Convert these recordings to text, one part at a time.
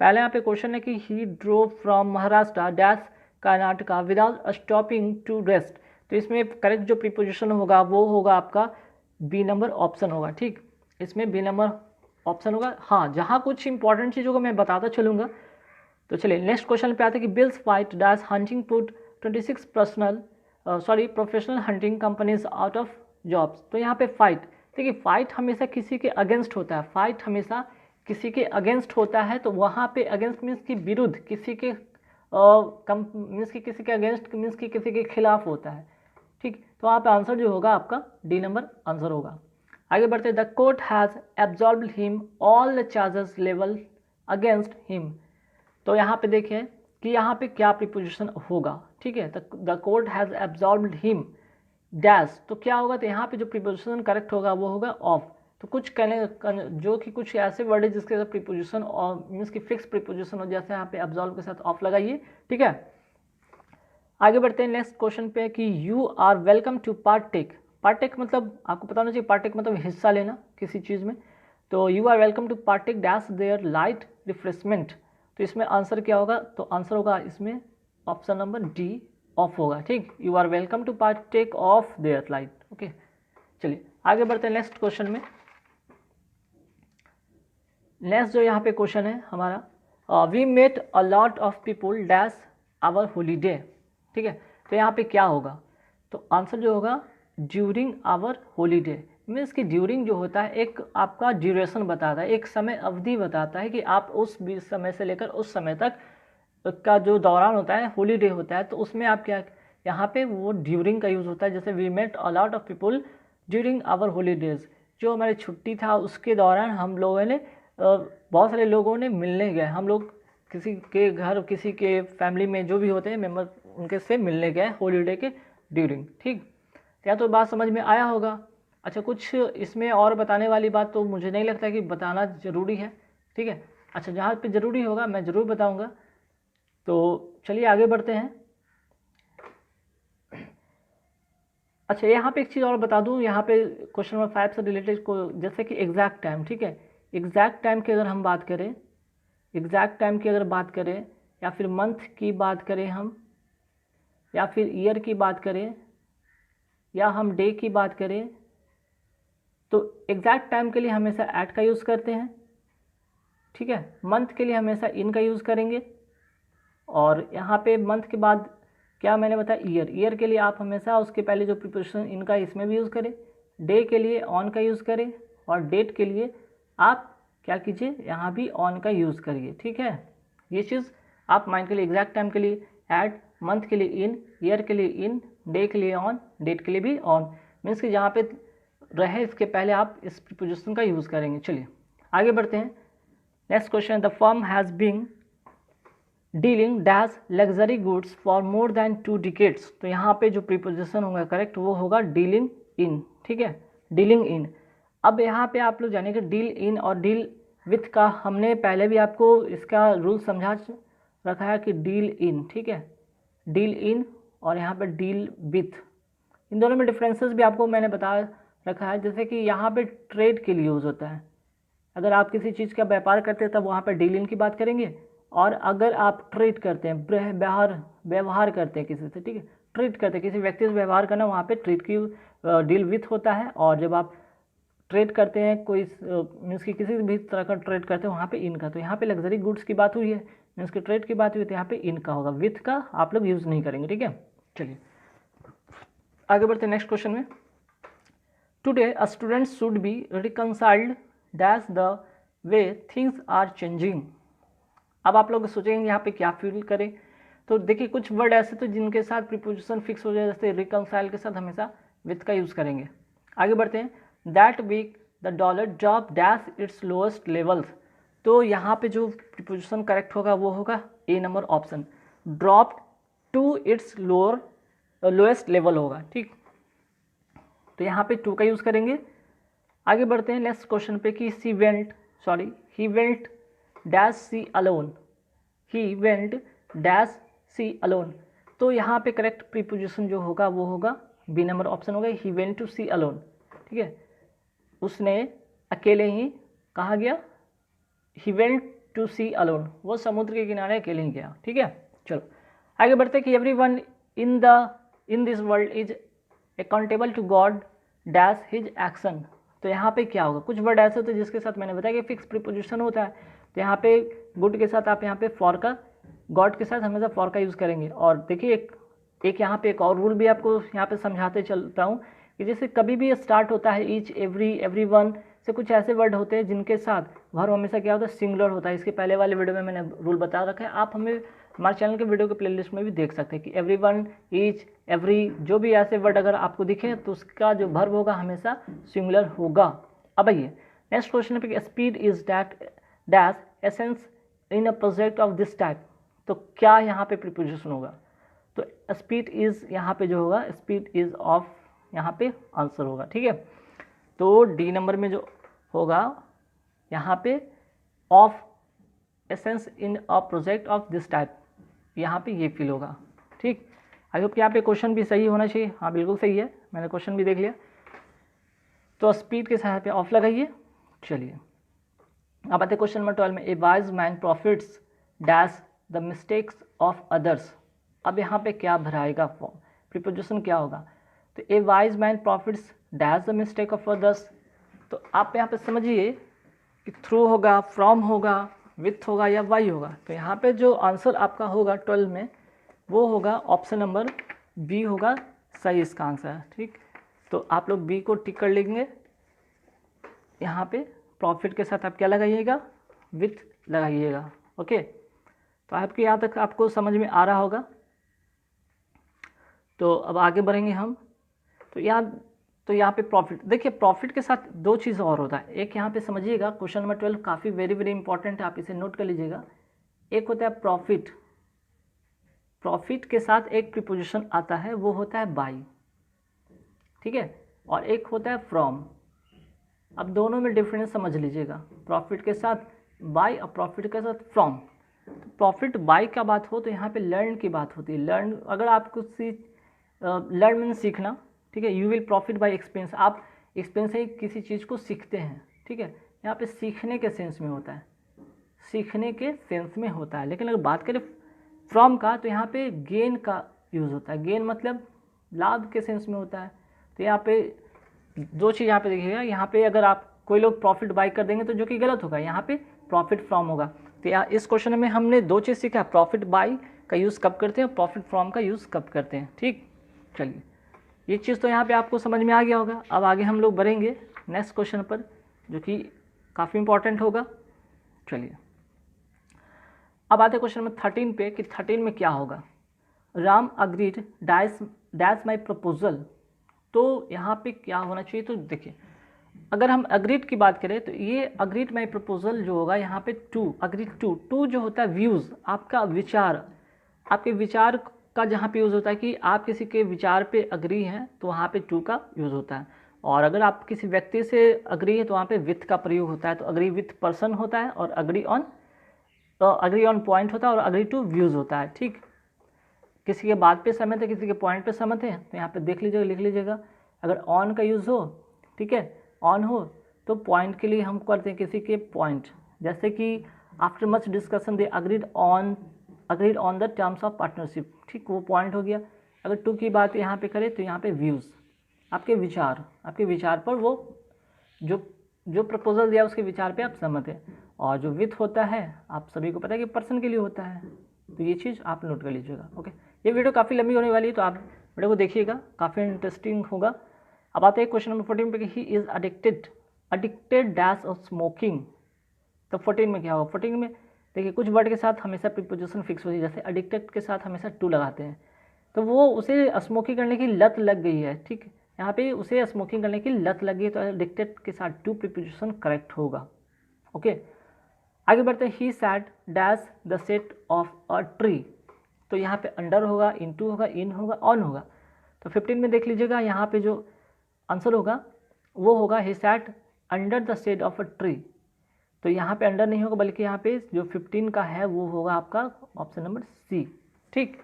पहले यहाँ पे क्वेश्चन है कि he drove from Maharashtra dash Karnataka without stopping to rest. तो इसमें करेक्ट जो प्रीपोजिशन होगा वो होगा आपका बी नंबर ऑप्शन होगा। ठीक, इसमें बी नंबर ऑप्शन होगा। हाँ, जहाँ कुछ इंपॉर्टेंट चीज़ों को मैं बताता चलूँगा। तो चलिए नेक्स्ट क्वेश्चन पे आते हैं कि bills fight dash hunting put 26 professional hunting companies out of jobs. तो यहाँ पे फाइट, देखिए फाइट हमेशा किसी के अगेंस्ट होता है, फाइट हमेशा किसी के अगेंस्ट होता है। तो वहाँ पे अगेंस्ट मीन्स की विरुद्ध, किसी के मीन्स की किसी के अगेंस्ट मीन्स की किसी के खिलाफ होता है। ठीक, तो वहाँ पे आंसर जो होगा आपका डी नंबर आंसर होगा। आगे बढ़ते, the court has absolved him all the charges level against him. तो यहाँ पे देखें कि यहाँ पे क्या प्रीपोजिशन होगा। ठीक है, the court has absolved him dash, तो क्या होगा, तो यहाँ पे जो प्रीपोजिशन करेक्ट होगा वो होगा ऑफ। तो कुछ कहने जो कि कुछ ऐसे वर्ड है जिसके साथ प्रीपोजिशन और मीन्स की फिक्स प्रीपोजिशन हो, जैसे यहाँ पे एब्जॉल्व के साथ ऑफ लगाइए। ठीक है, आगे बढ़ते हैं नेक्स्ट क्वेश्चन पे कि you are welcome to partake. Partake मतलब आपको पता होना चाहिए, पार्टेक मतलब हिस्सा लेना किसी चीज़ में। तो you are welcome to partake dash their light refreshment. तो इसमें आंसर क्या होगा, तो आंसर होगा इसमें ऑप्शन नंबर डी ऑफ होगा। ठीक, you are welcome to partake of their light. Okay, चलिए आगे बढ़ते हैं नेक्स्ट क्वेश्चन में। नेक्स्ट जो यहाँ पे क्वेश्चन है हमारा, we met a lot of people dash our holiday. ठीक है, तो यहाँ पे क्या होगा, तो आंसर जो होगा ड्यूरिंग आवर होलीडे। मीन्स कि ड्यूरिंग जो होता है एक आपका ड्यूरेशन बताता है, एक समय अवधि बताता है कि आप उस समय से लेकर उस समय तक का जो दौरान होता है हॉलीडे होता है, तो उसमें आप क्या, यहाँ पे वो ड्यूरिंग का यूज़ होता है। जैसे we met a lot of people during our holidays, जो हमारी छुट्टी था उसके दौरान हम लोगों ने बहुत सारे लोगों ने मिलने गए, हम लोग किसी के घर किसी के फैमिली में जो भी होते हैं मेम्बर उनके से मिलने गए हॉलीडे के ड्यूरिंग। ठीक, या तो बात समझ में आया होगा। अच्छा, कुछ इसमें और बताने वाली बात तो मुझे नहीं लगता कि बताना ज़रूरी है। ठीक है, अच्छा जहाँ पे ज़रूरी होगा मैं ज़रूर बताऊँगा। तो चलिए आगे बढ़ते हैं। अच्छा, यहाँ पे एक चीज़ और बता दूँ, यहाँ पे क्वेश्चन नंबर 5 से रिलेटेड को, जैसे कि एग्जैक्ट टाइम। ठीक है, एग्जैक्ट टाइम की अगर हम बात करें, एग्जैक्ट टाइम की अगर बात करें, या फिर मंथ की बात करें हम, या फिर ईयर की बात करें, या हम डे की बात करें, तो एग्जैक्ट टाइम के लिए हमेशा एट का यूज़ करते हैं। ठीक है, मंथ के लिए हमेशा इन का यूज़ करेंगे। और यहाँ पे मंथ के बाद क्या मैंने बताया, ईयर। ईयर के लिए आप हमेशा उसके पहले जो प्रीपोजिशन इनका इसमें भी यूज़ करें। डे के लिए ऑन का यूज़ करें, और डेट के लिए आप क्या कीजिए, यहाँ भी ऑन का यूज़ करिए। ठीक है, ये चीज़ आप माइंड के लिए, एग्जैक्ट टाइम के लिए एट, मंथ के लिए इन, ईयर के लिए इन, डे के लिए ऑन, डेट के लिए भी ऑन। मीन्स कि जहाँ पे रहे इसके पहले आप इस प्रीपोजिशन का यूज़ करेंगे। चलिए आगे बढ़ते हैं। Next question, the firm has been dealing dash luxury goods for more than 2 decades. तो यहाँ पे जो प्रीपोजिशन होगा करेक्ट वो होगा डीलिंग इन। ठीक है, डीलिंग इन। अब यहाँ पे आप लोग जानेंगे डील इन और डील विथ का, हमने पहले भी आपको इसका रूल समझा रखा है कि डील इन। ठीक है, डील इन और यहाँ पे डील विथ, इन दोनों में डिफरेंसेस भी आपको मैंने बता रखा है। जैसे कि यहाँ पे ट्रेड के लिए यूज़ होता है, अगर आप किसी चीज़ का व्यापार करते हैं तब वहाँ पे डील इन की बात करेंगे। और अगर आप ट्रीट करते हैं, व्यवहार करते हैं किसी से, ठीक है, ट्रीट करते हैं किसी व्यक्ति से व्यवहार करना, वहाँ पे ट्रीट की डील विथ होता है। और जब आप ट्रेड करते हैं कोई मीन्स कि किसी भी तरह का ट्रेड करते हैं वहाँ पे इन का। तो यहाँ पे लग्जरी गुड्स की बात हुई है, मीन्स कि ट्रेड की बात हुई, तो यहाँ पे इन का होगा, विथ का आप लोग यूज़ नहीं करेंगे। ठीक है, चलिए आगे बढ़ते हैं नेक्स्ट क्वेश्चन में। Today a student should be reconciled dash the way things are changing. अब आप लोग सोचेंगे यहाँ पे क्या फील करें, तो देखिए कुछ वर्ड ऐसे तो जिनके साथ प्रीपोजिशन फिक्स हो जाए, जैसे रिकंसाइल के साथ हमेशा विथ का यूज़ करेंगे। आगे बढ़ते हैं, that week the dollar drop dash its lowest levels. तो यहाँ पे जो प्रीपोजिशन करेक्ट होगा वो होगा A number option, drop to its lowest level होगा। ठीक, तो यहाँ पे टू का यूज़ करेंगे। आगे बढ़ते हैं नेक्स्ट क्वेश्चन पे कि he went dash sea alone, he went dash sea alone. तो यहाँ पे करेक्ट प्रीपोजिशन जो होगा वो होगा बी नंबर ऑप्शन होगा, he went to sea alone. ठीक है, उसने अकेले ही कहाँ गया, he went to sea alone, वो समुद्र के किनारे अकेले ही गया। ठीक है, चलो आगे बढ़ते कि everyone in this world is accountable to God dash his action. तो यहाँ पे क्या होगा, कुछ वर्ड ऐसे होते हैं जिसके साथ मैंने बताया कि फिक्स प्रीपोजिशन होता है। तो यहाँ पे गुड के साथ आप यहाँ पे फॉर का, गॉड के साथ हमेशा फॉर का यूज़ करेंगे। और देखिए एक यहाँ पे एक और रूल भी आपको यहाँ पे समझाते चलता हूँ कि जैसे कभी भी स्टार्ट होता है ईच, एवरी, एवरीवन से, कुछ ऐसे वर्ड होते हैं जिनके साथ वर्ब हमेशा क्या होता है, सिंगुलर होता है। इसके पहले वाले वीडियो में मैंने रूल बता रखा है, आप हमें हमारे चैनल के वीडियो के प्लेलिस्ट में भी देख सकते हैं कि एवरीवन, ईच, एवरी, जो भी ऐसे वर्ड अगर आपको दिखे तो उसका जो वर्ब होगा हमेशा सिंगुलर होगा। अब आइए नेक्स्ट क्वेश्चन पे, speed is that dash essence in a project of this type. तो क्या यहाँ पे प्रीपोजिशन होगा, तो स्पीड इज यहाँ पे जो होगा, स्पीड इज ऑफ यहाँ पे आंसर होगा। ठीक है, तो डी नंबर में जो होगा यहाँ पे of essence in a project of this type, यहाँ पे ये फील होगा। ठीक, आई होप कि यहाँ पे क्वेश्चन भी सही होना चाहिए। हाँ बिल्कुल सही है, मैंने क्वेश्चन भी देख लिया। तो स्पीड के साथ पे ऑफ लगाइए। चलिए अब आते क्वेश्चन नंबर 12 में, ए wise man profits dash the mistakes of others. अब यहाँ पे क्या भराएगा फॉर्म, प्रीपोजिशन क्या होगा, तो ए wise man profits dash the mistake of others. तो आप यहाँ पे समझिए कि थ्रू होगा, फ्रॉम होगा, विथ होगा या वाई होगा। तो यहाँ पे जो आंसर आपका होगा 12 में वो होगा ऑप्शन नंबर बी होगा सही इसका आंसर। ठीक, तो आप लोग बी को टिक कर लेंगे। यहाँ पे प्रॉफिट के साथ आप क्या लगाइएगा, विथ लगाइएगा। ओके, तो आपके यहाँ तक आपको समझ में आ रहा होगा। तो अब आगे बढ़ेंगे हम। तो यहाँ पे प्रॉफिट, देखिए प्रॉफिट के साथ दो चीज़ और होता है। एक यहाँ पे समझिएगा, क्वेश्चन नंबर 12 काफ़ी वेरी वेरी इंपॉर्टेंट है, आप इसे नोट कर लीजिएगा। एक होता है प्रॉफिट, प्रॉफिट के साथ एक प्रीपोजिशन आता है वो होता है बाई। ठीक है, और एक होता है फ्रॉम। अब दोनों में डिफरेंस समझ लीजिएगा, प्रॉफिट के साथ बाई और प्रॉफिट के साथ फ्रॉम। तो प्रॉफिट बाई का बात हो तो यहाँ पे लर्न की बात होती है। लर्न, अगर आप कुछ लर्न मीन सीखना। ठीक है, you will profit by experience, आप एक्सपीरियंस से किसी चीज़ को सीखते हैं। ठीक है, यहाँ पे सीखने के सेंस में होता है, सीखने के सेंस में होता है। लेकिन अगर बात करें फ्रॉम का तो यहाँ पे गेन का यूज़ होता है। गेन मतलब लाभ के सेंस में होता है। तो यहाँ पे दो चीज़ यहाँ पे देखिएगा, यहाँ पे अगर आप कोई लोग प्रॉफिट बाई कर देंगे तो जो कि गलत होगा, यहाँ पे प्रॉफिट फ्रॉम होगा। तो यहाँ इस क्वेश्चन में हमने दो चीज़ सीखा, प्रॉफिट बाई का यूज़ कब करते हैं और प्रॉफिट फ्रॉम का यूज़ कब करते हैं। ठीक, चलिए ये चीज़ तो यहाँ पे आपको समझ में आ गया होगा। अब आगे हम लोग बढ़ेंगे नेक्स्ट क्वेश्चन पर जो कि काफ़ी इंपॉर्टेंट होगा। चलिए अब आते क्वेश्चन नंबर 13 पे कि 13 में क्या होगा, राम अग्रीड डैश माई प्रपोजल। तो यहाँ पे क्या होना चाहिए, तो देखिए अगर हम अग्रीड की बात करें तो ये अग्रीड माई प्रपोजल जो होगा यहाँ पे टू, अग्रीड टू जो होता है व्यूज़, आपका विचार, आपके विचार का जहाँ पे यूज़ होता है कि आप किसी के विचार पे अग्री हैं तो वहाँ पे टू का यूज़ होता है। और अगर आप किसी व्यक्ति से अग्री है तो वहाँ पे विथ का प्रयोग होता है। तो अग्री विथ पर्सन होता है और अग्री ऑन पॉइंट होता है और अग्री टू व्यूज़ होता है। ठीक, किसी के बात पे सहमत है, किसी के पॉइंट पे सहमत है, तो यहाँ पे देख लीजिएगा, लिख लीजिएगा। अगर ऑन का यूज़ हो, ठीक है, ऑन हो तो पॉइंट के लिए हम करते हैं किसी के पॉइंट, जैसे कि after much discussion they agreed on the terms of partnership. ठीक, वो पॉइंट हो गया। अगर टू की बात यहाँ पे करें तो यहाँ पे व्यूज़, आपके विचार पर वो जो प्रपोजल दिया उसके विचार पे आप सहमत हैं। और जो विथ होता है आप सभी को पता है कि पर्सन के लिए होता है। तो ये चीज़ आप नोट कर लीजिएगा। ओके, ये वीडियो काफ़ी लंबी होने वाली है तो आप वीडियो को देखिएगा, काफ़ी इंटरेस्टिंग होगा। अब आते हैं क्वेश्चन नंबर 14 पे कि he is addicted dash of smoking. तो 14 में क्या होगा, 14 में देखिए कुछ वर्ड के साथ हमेशा प्रीपोजिशन फिक्स होती है, जैसे एडिक्टेड के साथ हमेशा टू लगाते हैं। तो वो उसे स्मोकिंग करने की लत लग गई है। ठीक, यहाँ पे उसे स्मोकिंग करने की लत लगी है तो एडिक्टेड के साथ टू प्रीपोजिशन करेक्ट होगा। ओके, आगे बढ़ते हैं, he sat dash the set of a tree. तो यहाँ पे अंडर होगा, इनटू होगा, इन होगा, ऑन होगा। तो 15 में देख लीजिएगा, यहाँ पे जो आंसर होगा वो होगा he sat under the shade of a tree. तो यहाँ पे अंडर नहीं होगा बल्कि यहाँ पे जो 15 का है वो होगा आपका ऑप्शन नंबर सी। ठीक,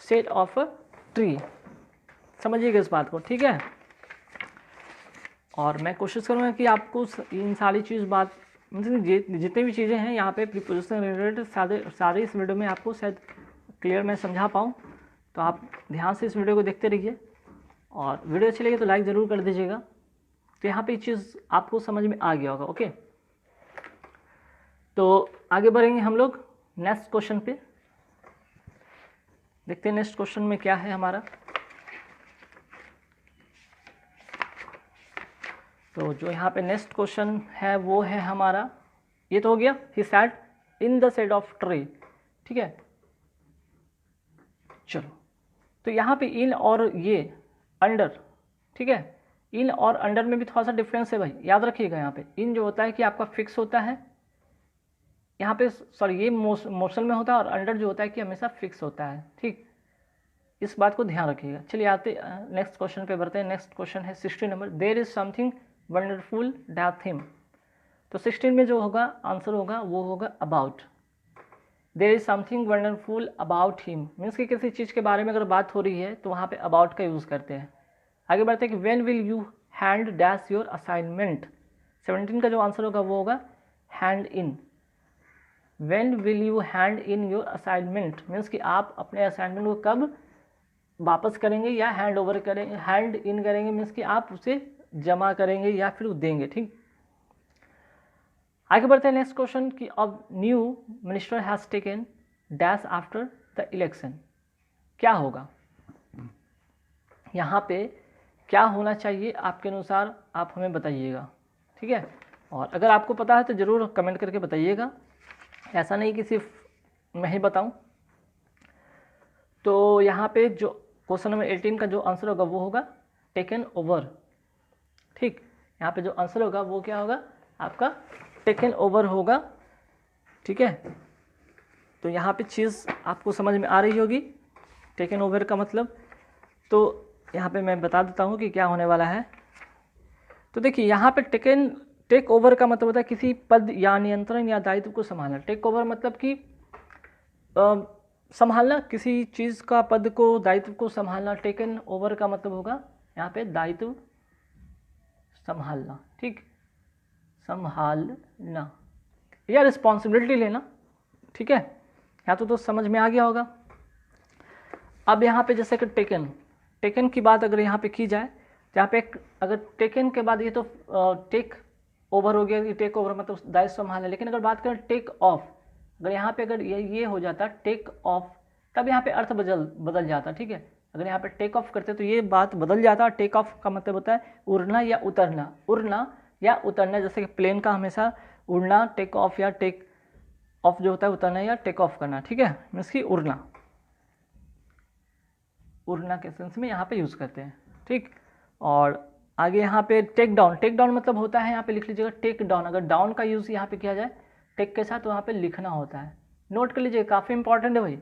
शेड ऑफ अ ट्री, समझिएगा इस बात को। ठीक है, और मैं कोशिश करूँगा कि आपको इन सारी चीज़ बात जितनी भी चीज़ें हैं यहाँ पे प्रीपोजिशन रिलेटेड सारे इस वीडियो में आपको शायद क्लियर मैं समझा पाऊँ, तो आप ध्यान से इस वीडियो को देखते रहिए और वीडियो अच्छी लगी तो लाइक ज़रूर कर दीजिएगा। तो यहाँ पे ये चीज़ आपको समझ में आ गया होगा। ओके, तो आगे बढ़ेंगे हम लोग नेक्स्ट क्वेश्चन पे। देखते हैं नेक्स्ट क्वेश्चन में क्या है हमारा। तो जो यहाँ पे नेक्स्ट क्वेश्चन है वो है हमारा, ये तो हो गया, he sat in the shade of tree. ठीक है, चलो, तो यहाँ पे इन और ये अंडर, ठीक है, इन और अंडर में भी थोड़ा सा डिफरेंस है भाई, याद रखिएगा। यहाँ पे इन जो होता है कि आपका फिक्स होता है, यहाँ पे सॉरी ये मोशन में होता है, और अंडर जो होता है कि हमेशा फिक्स होता है। ठीक, इस बात को ध्यान रखिएगा। चलिए आते नेक्स्ट क्वेश्चन पे बढ़ते हैं। नेक्स्ट क्वेश्चन है 16 number, there is something wonderful dash him. तो 16 में जो होगा आंसर होगा वो होगा about. There is something wonderful about him means कि किसी चीज़ के बारे में अगर बात हो रही है तो वहाँ पे अबाउट का यूज़ करते हैं। आगे बढ़ते हैं कि when will you hand dash your assignment. 17 का जो आंसर होगा वो होगा hand in. When will you hand in your assignment means कि आप अपने असाइनमेंट को कब वापस करेंगे या हैंड ओवर करेंगे। हैंड इन करेंगे मीन्स कि आप उसे जमा करेंगे या फिर देंगे। ठीक, आगे बढ़ते हैं नेक्स्ट क्वेश्चन कि अब new minister has taken dash after the election. क्या होगा यहाँ पे, क्या होना चाहिए आपके अनुसार, आप हमें बताइएगा। ठीक है, और अगर आपको पता है तो ज़रूर कमेंट करके बताइएगा, ऐसा नहीं कि सिर्फ मैं ही बताऊं। तो यहाँ पे जो क्वेश्चन नंबर 18 का जो आंसर होगा वो होगा टेकन ओवर। ठीक, यहाँ पे जो आंसर होगा वो क्या होगा आपका टेकन ओवर होगा। ठीक है, तो यहाँ पे चीज़ आपको समझ में आ रही होगी टेकन ओवर का मतलब। तो यहाँ पे मैं बता देता हूँ कि क्या होने वाला है। तो देखिए यहाँ पे टेक ओवर का मतलब होता है किसी पद या नियंत्रण या दायित्व को संभालना। टेक ओवर मतलब कि संभालना, किसी चीज़ का पद को दायित्व को संभालना। टेकन ओवर का मतलब होगा यहाँ पे दायित्व संभालना। ठीक, संभालना या रिस्पॉन्सिबिलिटी लेना। ठीक है, यहाँ तो समझ में आ गया होगा। अब यहाँ पे जैसे कि टेकन की बात अगर यहाँ पे की जाए तो यहाँ पे अगर टेकन के बाद ये तो टेक ओवर हो गया, टेक ओवर मतलब दायित्व संभालना। लेकिन अगर बात करें टेक ऑफ, अगर यहाँ पे अगर ये हो जाता टेक ऑफ, तब यहाँ पे अर्थ बदल जाता। ठीक है, अगर यहाँ पे टेक ऑफ करते तो ये बात बदल जाता। टेक ऑफ का मतलब होता है उड़ना या उतरना, उड़ना या उतरना। जैसे कि प्लेन का हमेशा उड़ना टेक ऑफ, या टेक ऑफ जो होता है उतरना या टेक ऑफ करना। ठीक है, मीन्स कि उड़ना, उड़ना के सेंस में यहाँ पे यूज़ करते हैं। ठीक, और आगे यहाँ पे टेक डाउन मतलब होता है, यहाँ पे लिख लीजिएगा टेक डाउन। अगर डाउन का यूज़ यहाँ पे किया जाए टेक के साथ तो वहाँ पे लिखना होता है। नोट कर लीजिए, काफ़ी इंपॉर्टेंट है भाई।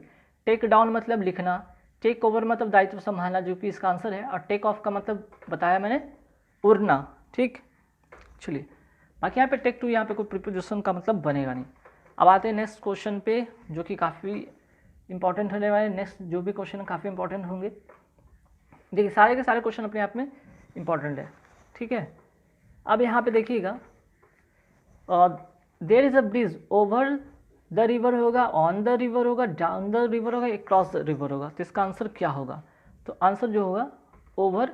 टेक डाउन मतलब लिखना, टेक ओवर मतलब दायित्व संभालना जो कि इसका आंसर है, और टेक ऑफ का मतलब बताया मैंने उड़ना। ठीक, चलिए बाकी यहाँ पे टेक टू यहाँ पे कोई प्रीपोजिशन का मतलब बनेगा नहीं। अब आते हैं नेक्स्ट क्वेश्चन पे जो कि काफ़ी इंपॉर्टेंट होने वाले। नेक्स्ट जो भी क्वेश्चन काफ़ी इंपॉर्टेंट होंगे। देखिए सारे के सारे क्वेश्चन अपने आप में इंपॉर्टेंट है। ठीक है, अब यहाँ पे देखिएगा there is a bridge over the river होगा, ऑन द रिवर होगा, डाउन द रिवर होगा, क्रॉस द रिवर होगा। तो इसका आंसर क्या होगा? तो आंसर जो होगा ओवर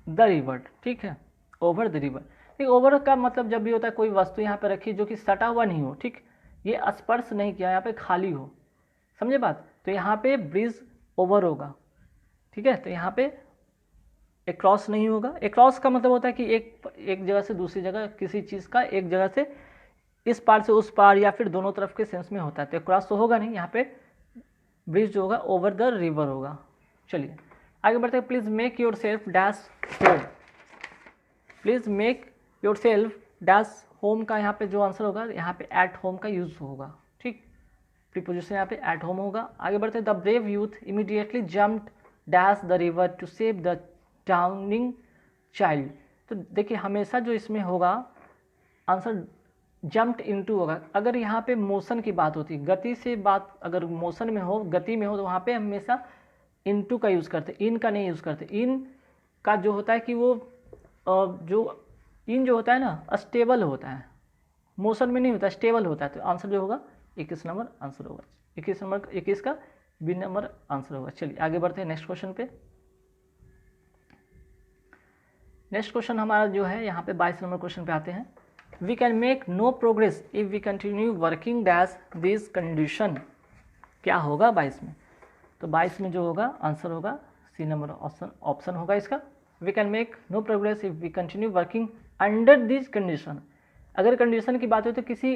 द रिवर। ठीक है, ओवर द रिवर। ठीक, ओवर का मतलब जब भी होता है कोई वस्तु यहाँ पे रखी जो कि सटा हुआ नहीं हो। ठीक, ये स्पर्श नहीं किया, यहाँ पे खाली हो, समझे बात। तो यहाँ पे ब्रिज ओवर होगा। ठीक है, तो यहाँ पे एक क्रॉस नहीं होगा। एक क्रॉस का मतलब होता है कि एक जगह से दूसरी जगह, किसी चीज़ का एक जगह से इस पार से उस पार या फिर दोनों तरफ के सेंस में होता है। तो क्रॉस तो होगा नहीं, यहाँ पे ब्रिज जो होगा ओवर द रिवर होगा। चलिए आगे बढ़ते हैं। Please make your self dash home. Please make your self dash home का यहाँ पे जो आंसर होगा, यहाँ पे एट होम का यूज होगा। ठीक, प्रीपोजिशन यहाँ पे एट होम होगा। आगे बढ़ते हैं। The brave youth immediately jumped dash the river to save the drowning child. तो देखिए हमेशा जो इसमें होगा आंसर जम्प्ड इनटू होगा। अगर यहाँ पे मोशन की बात होती, गति से बात, अगर मोशन में हो, गति में हो, तो वहाँ पे हमेशा इनटू का यूज़ करते, इन का नहीं यूज़ करते। इन का जो होता है कि वो जो इन जो होता है ना स्टेबल होता है, मोशन में नहीं होता, स्टेबल होता है। तो आंसर जो होगा 21 नंबर आंसर होगा। 21 का बी नंबर आंसर होगा। चलिए आगे बढ़ते हैं नेक्स्ट क्वेश्चन पे। नेक्स्ट क्वेश्चन हमारा जो है यहाँ पे 22 नंबर क्वेश्चन पे आते हैं। We can make no progress if we continue working dash this condition. क्या होगा 22 में? तो 22 में जो होगा आंसर होगा सी नंबर ऑप्शन होगा इसका। We can make no progress if we continue working under this condition. अगर कंडीशन की बात हो तो किसी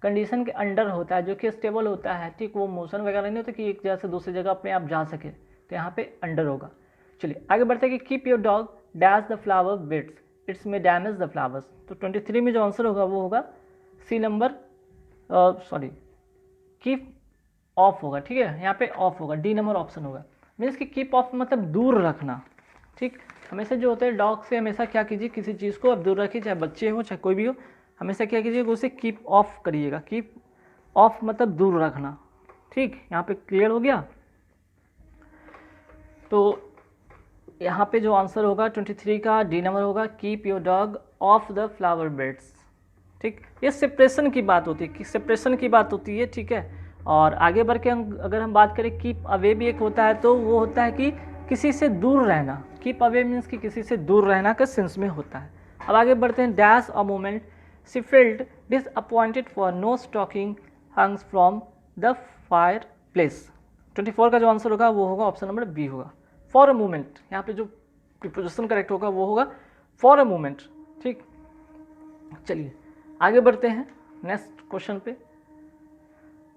कंडीशन के अंडर होता है जो कि स्टेबल होता है, ठीक, वो मोशन वगैरह नहीं होता कि एक जगह से दूसरी जगह अपने आप जा सके, तो यहाँ पे अंडर होगा। चलिए आगे बढ़ते हैं कि keep your dog dash the flower beds it's में डैमेज द फ्लावर्स। तो 23 में जो आंसर होगा वो होगा सी नंबर कीप ऑफ होगा, ठीक है, यहाँ पे ऑफ होगा, डी नंबर ऑप्शन होगा। मीन्स कि कीप ऑफ मतलब दूर रखना, ठीक। हमेशा जो होता है डॉग से हमेशा क्या कीजिए, किसी चीज़ को आप दूर रखिए, चाहे बच्चे हो चाहे कोई भी हो, हमेशा क्या कीजिएगा उसे कीप ऑफ करिएगा। कीप ऑफ मतलब दूर रखना, ठीक। यहाँ पे क्लियर हो गया। तो यहाँ पे जो आंसर होगा 23 का डी नंबर होगा, keep your dog of the flower beds, ठीक। ये सेपरेशन की बात होती है, कि सेपरेशन की बात होती है, ठीक है। और आगे बढ़ के अगर हम बात करें कीप अवे भी एक होता है, तो वो होता है कि किसी से दूर रहना। कीप अवे मीन्स कि किसी से दूर रहना का सेंस में होता है। अब आगे बढ़ते हैं। Dash a moment she felt disappointed for no stocking hung from the fireplace. 24 का जो आंसर होगा वो होगा ऑप्शन नंबर बी होगा, फॉर अ मोमेंट। यहाँ पे जो प्रीपोजिशन करेक्ट होगा वो होगा फॉर अ मोमेंट, ठीक। चलिए आगे बढ़ते हैं नेक्स्ट क्वेश्चन पे।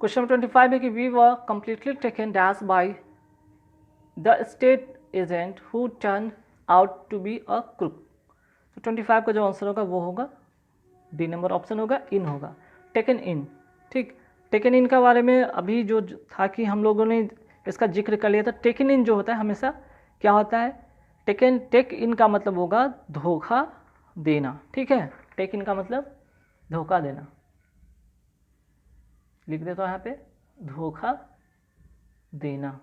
क्वेश्चन 25 है कि we were completely taken dash by the state agent who turn out to be a crook. तो 25 का जो आंसर होगा वो होगा डी नंबर ऑप्शन होगा, इन होगा, टेकन इन, ठीक। टेकन इन का बारे में अभी जो था कि हम लोगों ने इसका जिक्र कर लिया था। टेकन इन जो होता है हमेशा क्या होता है, टेक इन का मतलब होगा धोखा देना, ठीक है। टेक इन का मतलब धोखा देना, लिख देता हूँ यहाँ पे, धोखा देना।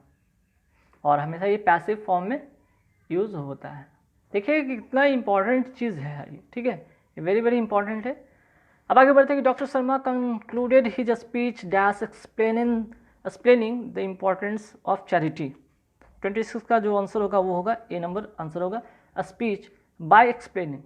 और हमेशा ये पैसिव फॉर्म में यूज होता है। देखिए कितना इंपॉर्टेंट चीज़ है ये, ठीक है, ये वेरी वेरी इंपॉर्टेंट है। अब आगे बढ़ते हैं कि doctor Sharma concluded his speech dash explaining the importance of charity. 26 का जो आंसर होगा वो होगा ए नंबर आंसर होगा, स्पीच बाय एक्सप्लेनिंग।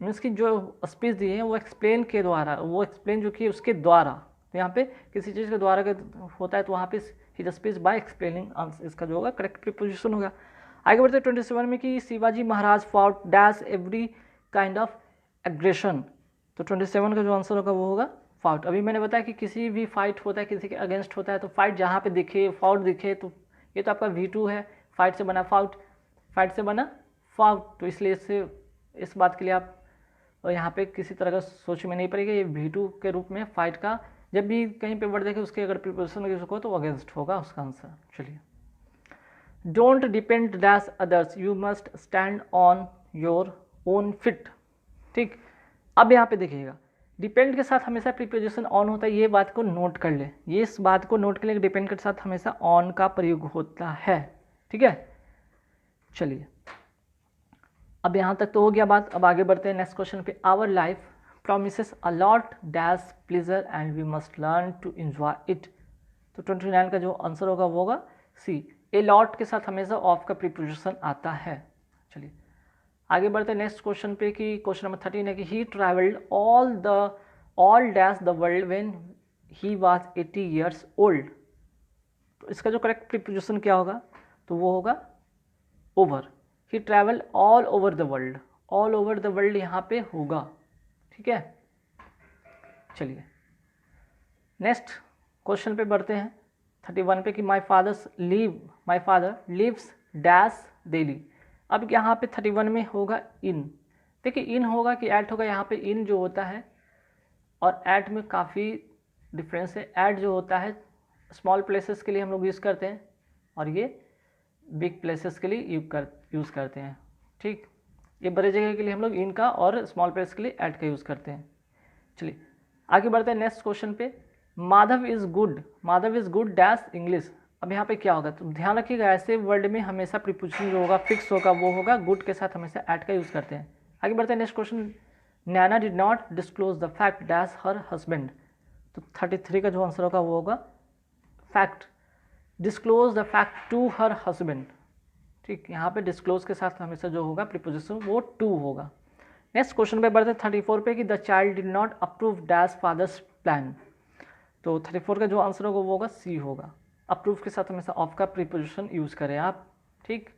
मीन्स कि जो स्पीच दी है वो एक्सप्लेन के द्वारा, वो एक्सप्लेन जो कि उसके द्वारा, तो यहाँ पे किसी चीज़ के द्वारा होता है तो वहाँ पे his speech by explaining answer इसका जो होगा करेक्ट प्रीपोजिशन होगा। आगे बढ़ते हैं 27 में कि Shivaji Maharaj fought dash every kind of aggression. तो 27 का जो आंसर होगा वो होगा फाउट। अभी मैंने बताया कि किसी भी फाइट होता है किसी के अगेंस्ट होता है, तो फाइट जहाँ पे दिखे फाउट दिखे, तो ये तो आपका V2 है, फाइट से बना फाउट, फाइट से बना फाउट। तो इसलिए इससे इस बात के लिए आप यहाँ पे किसी तरह का सोच में नहीं पड़ेगा, ये V2 के रूप में फाइट का जब भी कहीं पे वर्ड देखे उसके अगर प्रीपोजिशन यूज हो तो अगेंस्ट होगा उसका आंसर। चलिए, don't depend dash others, you must stand on your own fit, ठीक। अब यहाँ पे देखिएगा डिपेंड के साथ हमेशा प्रीपोजिशन ऑन होता है, ये बात को नोट कर ले, ये इस बात को नोट कर ले, डिपेंड के साथ हमेशा ऑन का प्रयोग होता है, ठीक है। चलिए अब यहाँ तक तो हो गया बात। अब आगे बढ़ते हैं नेक्स्ट क्वेश्चन पे। Our life promises a lot dash pleasure and we must learn to enjoy it. तो 29 का जो आंसर होगा वो होगा सी, ए लॉट के साथ हमेशा ऑफ का प्रीपोजिशन आता है। चलिए आगे बढ़ते हैं नेक्स्ट क्वेश्चन पे कि क्वेश्चन नंबर 13 है कि he travelled all dash the world when he was 80 years old. तो इसका जो करेक्ट प्रीपोजिशन क्या होगा, तो वो होगा over. He travel all over the world, all over the world यहाँ पे होगा, ठीक है। चलिए नेक्स्ट क्वेश्चन पे बढ़ते हैं 31 पे कि my father lives dash daily. अब यहाँ पे 31 में होगा इन। देखिए इन होगा कि एट होगा, यहाँ पे इन जो होता है और एट में काफ़ी डिफरेंस है। एट जो होता है स्मॉल प्लेसेस के लिए हम लोग यूज़ करते हैं और ये बिग प्लेसेस के लिए यूज़ करते हैं, ठीक। ये बड़े जगह के लिए हम लोग इन का और स्मॉल प्लेस के लिए एट का यूज़ करते हैं। चलिए आगे बढ़ते हैं नेक्स्ट क्वेश्चन पे। Madhav is good dash English. अब यहाँ पे क्या होगा, तो ध्यान रखिएगा ऐसे वर्ड में हमेशा प्रीपोजिशन जो होगा फिक्स होगा, वो होगा गुड के साथ हमेशा एट का यूज़ करते हैं। आगे बढ़ते हैं next question Naina did not disclose the fact dash her husband. तो 33 का जो आंसर होगा वो होगा fact, disclose the fact to her husband. ठीक, यहाँ पे डिस्क्लोज के साथ हमेशा जो होगा प्रीपोजिशन वो टू होगा। नेक्स्ट क्वेश्चन पे बढ़ते 34 पे कि the child did not approve dash father's plan. तो 34 का जो आंसर होगा वो होगा सी होगा। अप्रूव के साथ हमेशा ऑफ का प्रीपोजिशन यूज करें आप। ठीक,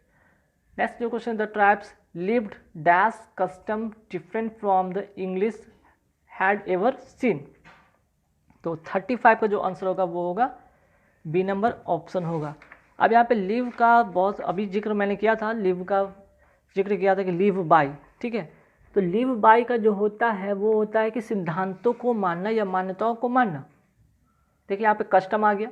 नेक्स्ट जो question, the tribes lived dash custom different from the English had ever seen. तो 35 का जो आंसर होगा वो होगा बी नंबर ऑप्शन होगा। अब यहाँ पे लिव का बहुत अभी जिक्र मैंने किया था, लिव का जिक्र किया था कि लिव बाय, ठीक है। तो लिव बाय का जो होता है वो होता है कि सिद्धांतों को मानना या मान्यताओं को मानना। देखिए यहाँ पे कस्टम आ गया,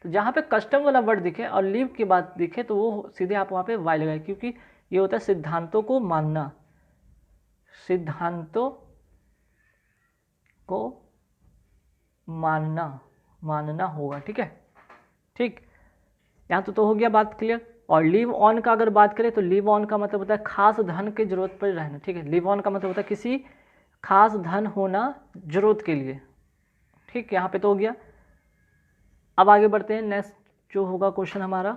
तो जहाँ पे कस्टम वाला वर्ड दिखे और लिव की बात दिखे तो वो सीधे आप वहाँ पे वाई लगाए, क्योंकि ये होता है सिद्धांतों को मानना, सिद्धांतों को मानना होगा। ठीक है, ठीक, यहाँ तो हो गया बात क्लियर। और लिव ऑन का अगर बात करें तो लिव ऑन का मतलब होता है खास धन की जरूरत पर रहना। ठीक है, लिव ऑन का मतलब होता है किसी खास धन होना जरूरत के लिए। ठीक, यहाँ पे तो हो गया। अब आगे बढ़ते हैं, नेक्स्ट जो होगा क्वेश्चन हमारा,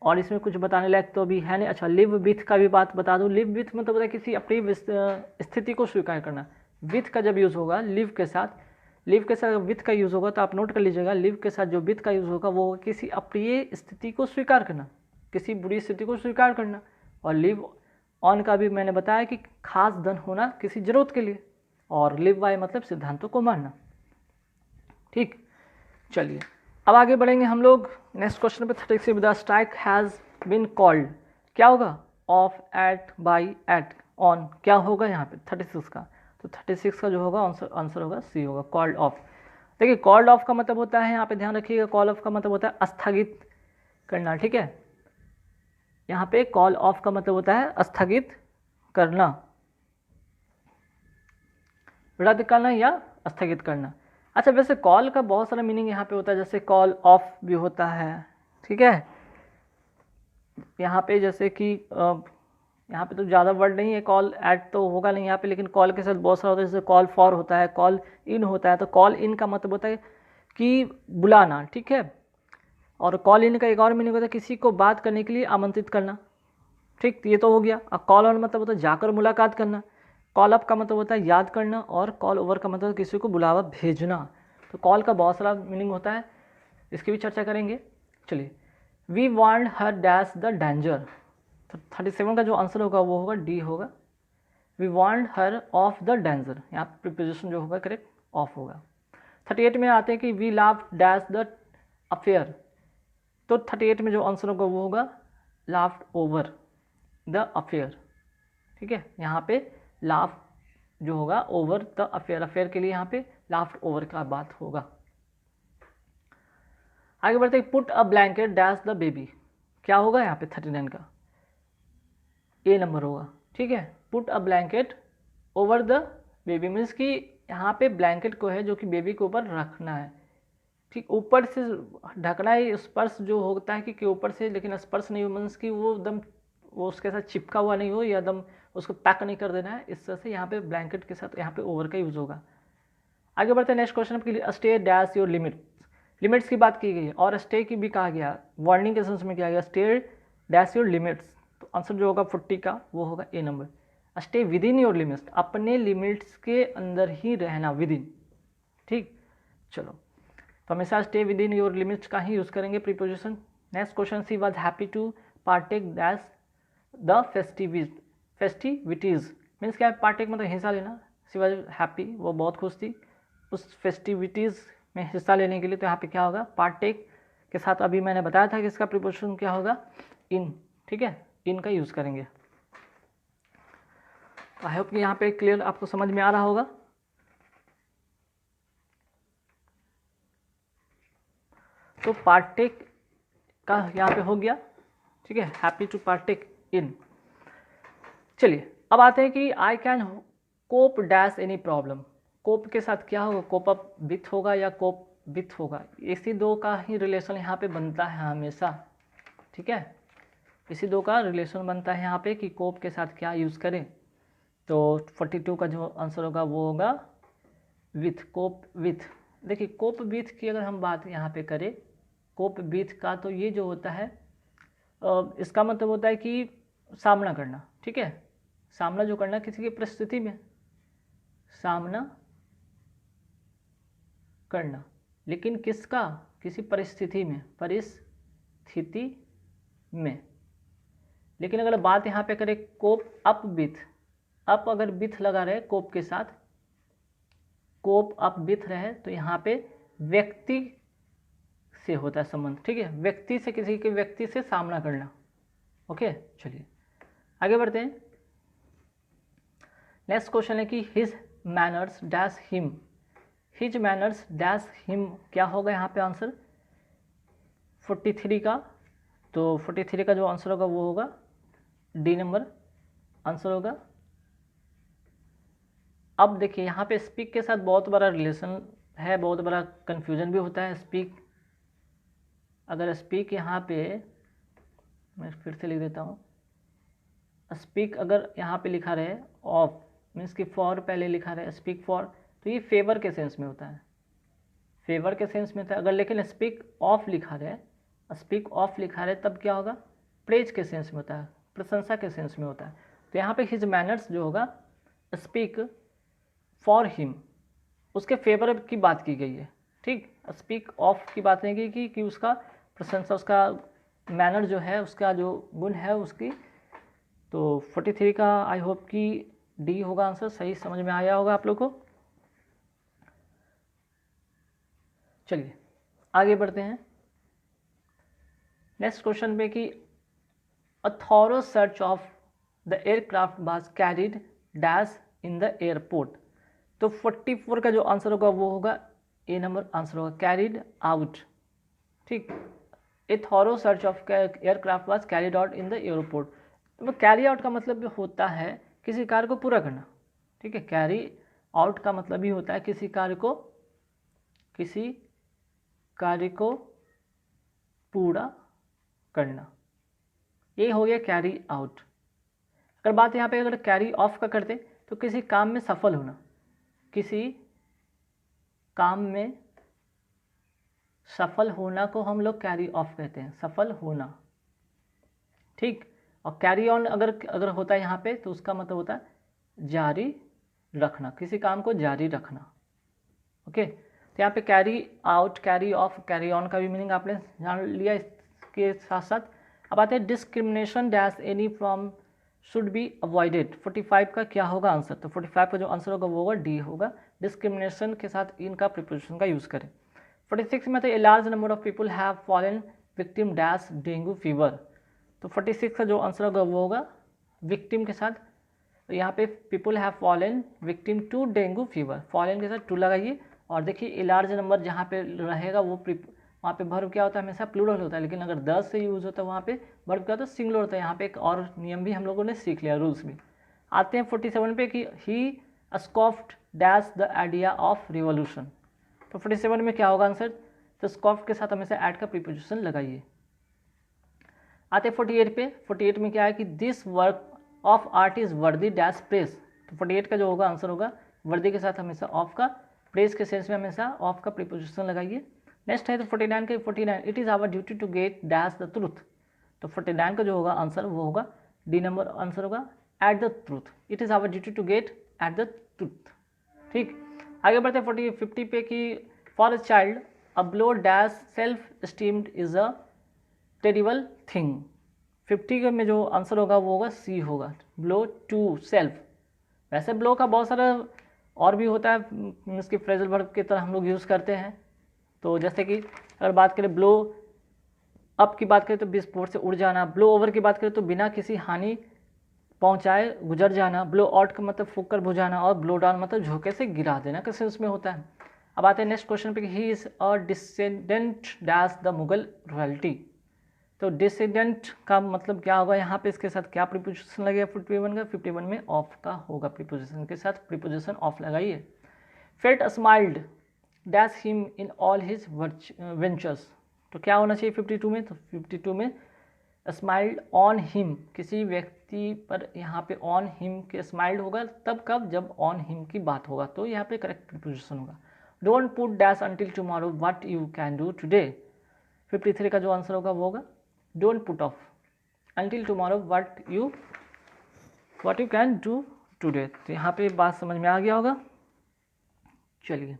और इसमें कुछ बताने लायक तो अभी है नहीं। अच्छा, लिव विथ का भी बात बता दूं। लिव विथ मतलब होता है किसी अपनी स्थिति को स्वीकार करना। विथ का जब यूज़ होगा लिव के साथ, लिव के साथ विथ का यूज़ होगा तो आप नोट कर लीजिएगा, लिव के साथ जो विथ का यूज़ होगा वो किसी अप्रिय स्थिति को स्वीकार करना, किसी बुरी स्थिति को स्वीकार करना। और लिव ऑन का भी मैंने बताया कि खास धन होना किसी जरूरत के लिए, और लिव बाय मतलब सिद्धांतों को मानना। ठीक, चलिए अब आगे बढ़ेंगे हम लोग नेक्स्ट क्वेश्चन पे। 36 the strike has been called, क्या होगा? Off, at, by, at, on, क्या होगा यहाँ पे 36 का? तो 36 का जो होगा आंसर होगा सी होगा, कॉल्ड ऑफ। देखिए कॉल्ड ऑफ का मतलब होता है, यहाँ पे ध्यान रखिएगा, कॉल ऑफ का मतलब होता है स्थगित करना। ठीक है, यहाँ पे कॉल ऑफ का मतलब होता है स्थगित करना, रद्द करना या स्थगित करना। अच्छा, वैसे कॉल का बहुत सारा मीनिंग यहाँ पे होता है, जैसे कॉल ऑफ भी होता है। ठीक है, यहाँ पे जैसे कि यहाँ पे तो ज़्यादा वर्ड नहीं है, कॉल एट तो होगा नहीं यहाँ पे, लेकिन कॉल के साथ बहुत सारा होता है, जैसे कॉल फॉर होता है, कॉल इन होता है। तो कॉल इन का मतलब होता है कि बुलाना। ठीक है, और कॉल इन का एक और मीनिंग होता है किसी को बात करने के लिए आमंत्रित करना। ठीक, ये तो हो गया। अब कॉल ऑन मतलब होता है जाकर मुलाकात करना, कॉल अप का मतलब होता है याद करना, और कॉल ओवर का मतलब किसी को बुलावा भेजना। तो कॉल का बहुत सारा मीनिंग होता है, इसकी भी चर्चा करेंगे। चलिए, we warn her dash the danger. तो 37 का जो आंसर होगा वो होगा डी होगा, we warn her of the danger. यहाँ प्रीपोजिशन जो होगा करेक्ट ऑफ होगा। 38 में आते हैं कि we laugh dash the affair. तो 38 में जो आंसर होगा वो होगा लाफ्ड ओवर द अफेयर। ठीक है, यहाँ पे लाफ जो होगा ओवर द अफेयर, अफेयर के लिए यहाँ पे लाफ्ड ओवर का बात होगा। आगे बढ़ते हैं, put a blanket dash the baby, क्या होगा यहाँ पे 39 का? ए नंबर होगा। ठीक है, put a blanket over the baby means कि यहाँ पे ब्लैंकेट को है जो कि बेबी के ऊपर रखना है। ठीक, ऊपर से ढकना है, स्पर्श जो होता है कि ऊपर से, लेकिन स्पर्श नहीं हो मीन्स कि वो एकदम वो उसके साथ चिपका हुआ नहीं हो या एकदम उसको पैक नहीं कर देना है। इस तरह से यहाँ पे ब्लैंकेट के साथ यहाँ पे ओवर का यूज होगा। आगे बढ़ते हैं नेक्स्ट क्वेश्चन के लिए, stay dash your limits. Limits की बात की गई है और स्टे की भी कहा गया, वार्निंग के सेंस में किया गया, स्टे डैश योर लिमिट्स। तो आंसर जो होगा 40 का वो होगा A number, stay within your limits, अपने लिमिट्स के अंदर ही रहना, विद इन। ठीक, चलो, तो हमेशा stay within your limits का ही यूज़ करेंगे preposition. Next question, she was happy to partake dash the festivities means क्या है? पार्टेक मतलब हिस्सा लेना, सी वॉज हैप्पी, वो बहुत खुश थी उस फेस्टिविटीज़ में हिस्सा लेने के लिए। तो यहाँ पे क्या होगा? पार्टेक के साथ अभी मैंने बताया था कि इसका प्रीपोजिशन क्या होगा? इन। ठीक है, इन का यूज़ करेंगे। आई होप कि यहाँ पे क्लियर आपको समझ में आ रहा होगा। तो पार्टेक का यहाँ पे हो गया। ठीक है, हैप्पी टू पार्टेक इन। चलिए अब आते हैं कि I can cope dash any problem. Cope के साथ क्या होगा? कोप अप विथ होगा या कोप विथ होगा, इसी दो का ही रिलेशन यहाँ पे बनता है हमेशा। ठीक है, इसी दो का रिलेशन बनता है यहाँ पे कि कोप के साथ क्या यूज़ करें। तो 42 का जो आंसर होगा वो होगा विथ, कोप विथ। देखिए कोप विथ की अगर हम बात यहाँ पे करें कोप विथ का, तो ये जो होता है इसका मतलब होता है कि सामना करना, ठीक है, सामना जो करना किसी की परिस्थिति में, सामना करना, लेकिन किसका, किसी परिस्थिति में, परिस्थिति में। लेकिन अगर बात यहाँ पे करें कोप अप विथ, अप अगर विथ लगा रहे कोप के साथ, कोप अप विथ रहे तो यहाँ पे व्यक्ति से होता है संबंध, ठीक है, व्यक्ति से, किसी के व्यक्ति से सामना करना। ओके चलिए आगे बढ़ते हैं। नेक्स्ट क्वेश्चन है कि his manners dash him, his manners dash him क्या होगा यहाँ पे आंसर 43 का, तो 43 का जो आंसर होगा वो होगा डी नंबर आंसर होगा। अब देखिए यहाँ पे स्पीक के साथ बहुत बड़ा रिलेशन है, बहुत बड़ा कंफ्यूजन भी होता है। स्पीक, अगर स्पीक यहाँ पे मैं फिर से लिख देता हूँ, स्पीक अगर यहाँ पे लिखा रहे ऑफ मीन्स कि फॉर पहले लिखा रहे स्पीक फॉर, तो ये फेवर के सेंस में होता है, फेवर के सेंस में होता है। अगर लेकिन स्पीक ऑफ लिखा रहे, स्पीक ऑफ लिखा रहे तब क्या होगा, प्रेज के सेंस में होता है, प्रशंसा के सेंस में होता है। तो यहाँ पे हिज मैनर्स जो होगा स्पीक फॉर हिम, उसके फेवर की बात की गई है, ठीक। स्पीक ऑफ की बात नहीं की कि उसका प्रशंसा, उसका मैनर जो है, उसका जो गुण है उसकी। तो 43 का आई होप कि डी होगा आंसर, सही समझ में आया होगा आप लोग को। चलिए आगे बढ़ते हैं नेक्स्ट क्वेश्चन पे कि a thorough search of the aircraft was carried dash in the airport, तो 44 का जो आंसर होगा वो होगा ए नंबर आंसर होगा कैरिड आउट, ठीक। A thorough search of aircraft was carried out in the airport, तो कैरी आउट का मतलब होता है किसी कार्य को पूरा करना, ठीक है। कैरी आउट का मतलब ही होता है किसी कार्य को पूरा करना, ये हो गया कैरी आउट। अगर बात यहाँ पे अगर कैरी ऑफ का करते तो किसी काम में सफल होना, किसी काम में सफल होना को हम लोग कैरी ऑफ कहते हैं, सफल होना, ठीक। और कैरी ऑन अगर होता है यहाँ पे तो उसका मतलब होता है जारी रखना, किसी काम को जारी रखना, ओके। तो यहाँ पे carry out, carry off, carry on का भी मीनिंग आपने जान लिया। इसके साथ साथ अब आते हैं discrimination dash any from should be avoided, 45 का क्या होगा आंसर, तो 45 का जो आंसर होगा वो होगा डी होगा, डिस्क्रिमिनेशन के साथ इनका प्रिपोजिशन का यूज़ करें। 46 में तो a large number of people have fallen victim dash dengue fever, तो 46 का जो आंसर होगा वो होगा विक्टिम के साथ, तो यहाँ पे people have fallen victim to dengue fever, fallen के साथ टू लगाइए। और देखिए ए लार्ज नंबर जहाँ पे रहेगा वो वहाँ पे वर्ब क्या होता है, हमेशा प्लूरल होता है, लेकिन अगर 10 से यूज़ होता है वहाँ पे वर्ब क्या होता है, सिंगुलर होता है। यहाँ पे एक और नियम भी हम लोगों ने सीख लिया, रूल्स भी। आते हैं 47 पे कि he scoffed dash the idea of revolution, तो 47 में क्या होगा आंसर, तो स्कॉफ्ड के साथ हमेशा ऐड का प्रीपोजिशन लगाइए। आते 48 पे, 48 में क्या है कि this work of art is वर्दी डैश प्रेस, तो 48 का जो होगा आंसर होगा वर्दी के साथ हमेशा ऑफ का, प्रेस के सेंस में हमेशा ऑफ का प्रीपोजिशन लगाइए। नेक्स्ट है तो 49 के 49 it is our duty to get dash the truth, तो 49 का जो होगा आंसर वो होगा डी नंबर आंसर होगा at the truth, it is our duty to get at the truth, ठीक। आगे बढ़ते हैं 50 पे कि for a child a blow dash self esteemed is a terrible thing, 50 में जो आंसर होगा वो होगा सी होगा, ब्लो टू सेल्फ। वैसे ब्लो का बहुत सारा और भी होता है, मीन्स की फ्रेजल वर्ब की तरह हम लोग यूज़ करते हैं। तो जैसे कि अगर बात करें ब्लो अप की बात करें तो विस्फोट से उड़ जाना, ब्लो ओवर की बात करें तो बिना किसी हानि पहुंचाए गुजर जाना, ब्लो आउट का मतलब फूंक कर बुझाना, और ब्लो डाउन मतलब झोंके से गिरा देना कैसे उसमें होता है। अब आते हैं नेक्स्ट क्वेश्चन पे कि he is a descendant dash the Mughal royalty, तो डिसेंडेंट का मतलब क्या होगा, यहाँ पे इसके साथ क्या प्रीपोजिशन लगेगा 51 का, 51 में ऑफ का होगा, प्रीपोजिशन के साथ प्रीपोजिशन ऑफ लगाइए। Fate smiled dash him in all his ventures, तो क्या होना चाहिए 52 में, तो 52 में स्माइल्ड ऑन हिम, किसी व्यक्ति पर यहाँ पे ऑन हिम के स्माइल्ड होगा तब कब, जब ऑन हिम की बात होगा, तो यहाँ पे करेक्ट प्रीपोजिशन होगा। Don't put dash until tomorrow what you can do today, 53 का जो आंसर होगा वो होगा don't put off until tomorrow what you can do today. तो यहाँ पे बात समझ में आ गया होगा। चलिए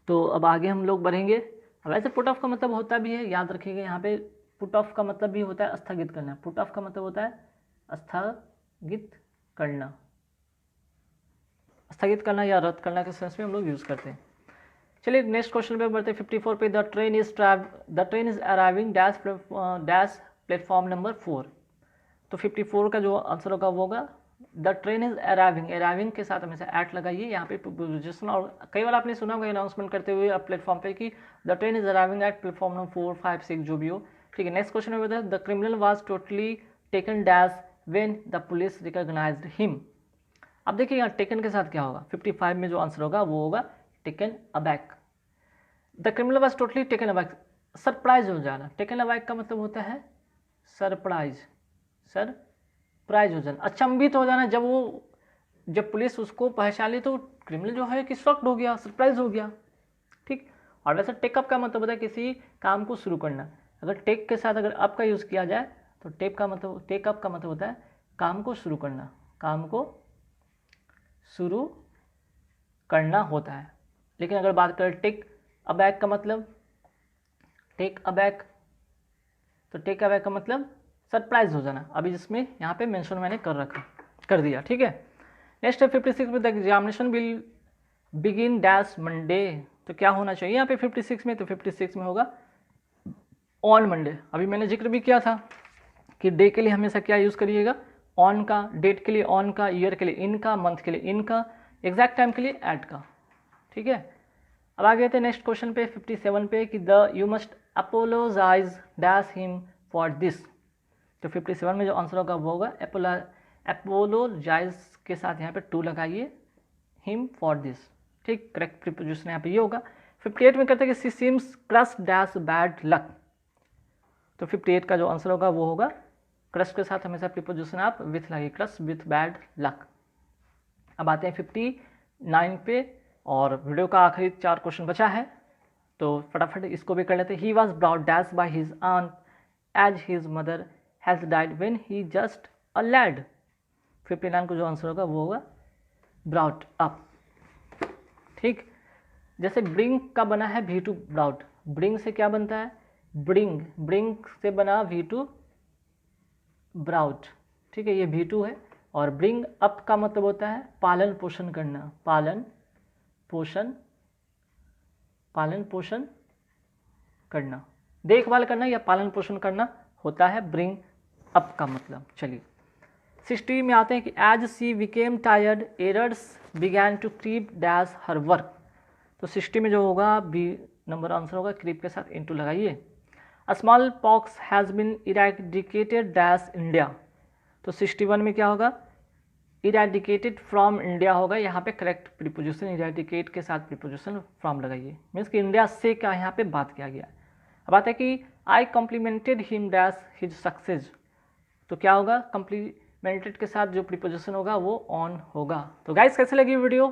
तो अब आगे हम लोग बढ़ेंगे। अब ऐसे पुट ऑफ का मतलब होता भी है, याद रखिएगा, यहाँ पे पुट ऑफ का मतलब भी होता है स्थगित करना। पुट ऑफ का मतलब होता है स्थगित करना, स्थगित करना या रद्द करना के सेंस में हम लोग यूज़ करते हैं। चलिए नेक्स्ट क्वेश्चन पे बढ़ते हैं। 54 पे the train is arriving dash platform number 4। तो 54 का जो आंसर होगा वो होगा the train is arriving. Arriving के साथ हमेशा एट लगाइए यहाँ पे प्रीपोजिशन। और कई बार आपने सुना होगा अनाउंसमेंट करते हुए अब प्लेटफॉर्म पे कि the train is arriving at platform number 4, 5, 6 जो भी हो, ठीक है। नेक्स्ट क्वेश्चन में बताया the criminal was totally taken dash when the police recognised him. अब देखिए यहाँ टेकन के साथ क्या होगा, 55 में जो आंसर होगा वो होगा taken aback. The criminal was totally taken aback, surprise हो जाना। टेकन अबैक का मतलब होता है सरप्राइज हो जाना, अचंभित हो जाना। जब पुलिस उसको पहचान ली तो क्रिमिनल जो है कि शॉक्ड हो गया, सरप्राइज हो गया, ठीक। और वैसे टेकअप का मतलब होता है किसी काम को शुरू करना। अगर टेक के साथ अगर अप का यूज़ किया जाए तो टेकअप का मतलब होता है काम को शुरू करना, काम को शुरू करना होता है। लेकिन अगर बात करें टेक अबैक का मतलब, टेक अबैक का मतलब सरप्राइज हो जाना। अभी जिसमें यहाँ पे मेंशन मैंने कर दिया, ठीक है। नेक्स्ट है 56 में the examination will begin dash Monday. तो क्या होना चाहिए यहाँ पे 56 में, तो 56 में होगा ऑन मंडे। अभी मैंने जिक्र भी किया था कि डे के लिए हमेशा क्या यूज़ करिएगा, ऑन का, डेट के लिए ऑन का, ईयर के लिए इन का, मंथ के लिए इन का, एग्जैक्ट टाइम के लिए एट का, ठीक है। अब आगे थे नेक्स्ट क्वेश्चन पे 57 पे कि the you must apologise dash him for this. तो 57 में जो आंसर होगा वो होगा अपोलोजाइज के साथ यहाँ पे टू लगाइए, हिम फॉर दिस, ठीक। करेक्ट प्रीपोजिशन यहाँ पे ये होगा। 58 में कहते हैं कि she seems crush dash bad luck. तो 58 का जो आंसर होगा वो होगा क्रश के साथ हमेशा प्रीपोजिशन आप विथ लगाइए, क्रश विथ बैड लक। अब आते हैं 59 पे और वीडियो का आखिरी 4 क्वेश्चन बचा है, तो फटाफट इसको भी कर लेते हैं। He was brought dash by his aunt as his mother has died when he just a lad. 59 को जो आंसर होगा वो होगा ब्रॉट अप, ठीक। जैसे ब्रिंग का बना है V2 ब्रॉट, ब्रिंग से क्या बनता है ब्रिंग से बना V2 ब्राउट, ठीक है, ये V2 है। और ब्रिंग अप का मतलब होता है पालन पोषण करना, पालन पोषण करना, देखभाल करना या पालन पोषण करना होता है ब्रिंग अप का मतलब। चलिए 60 में आते हैं कि as she became tired errors began to creep dash her work. तो 60 में जो होगा बी नंबर आंसर होगा, क्रीप के साथ इनटू लगाइए। Smallpox has been eradicated dash India. तो 61 में क्या होगा इरेडिकेटेड फ्रॉम इंडिया होगा, यहाँ पे करेक्ट प्रीपोजिशन इरेडिकेट के साथ प्रीपोजिशन फ्रॉम लगाइए, मीन्स कि इंडिया से क्या यहाँ पे बात किया गया। अब बात है कि I complimented him dash his success. तो क्या होगा कॉम्प्लीमेंटेड के साथ जो प्रीपोजिशन होगा वो ऑन होगा। तो गाइस कैसे लगी वीडियो,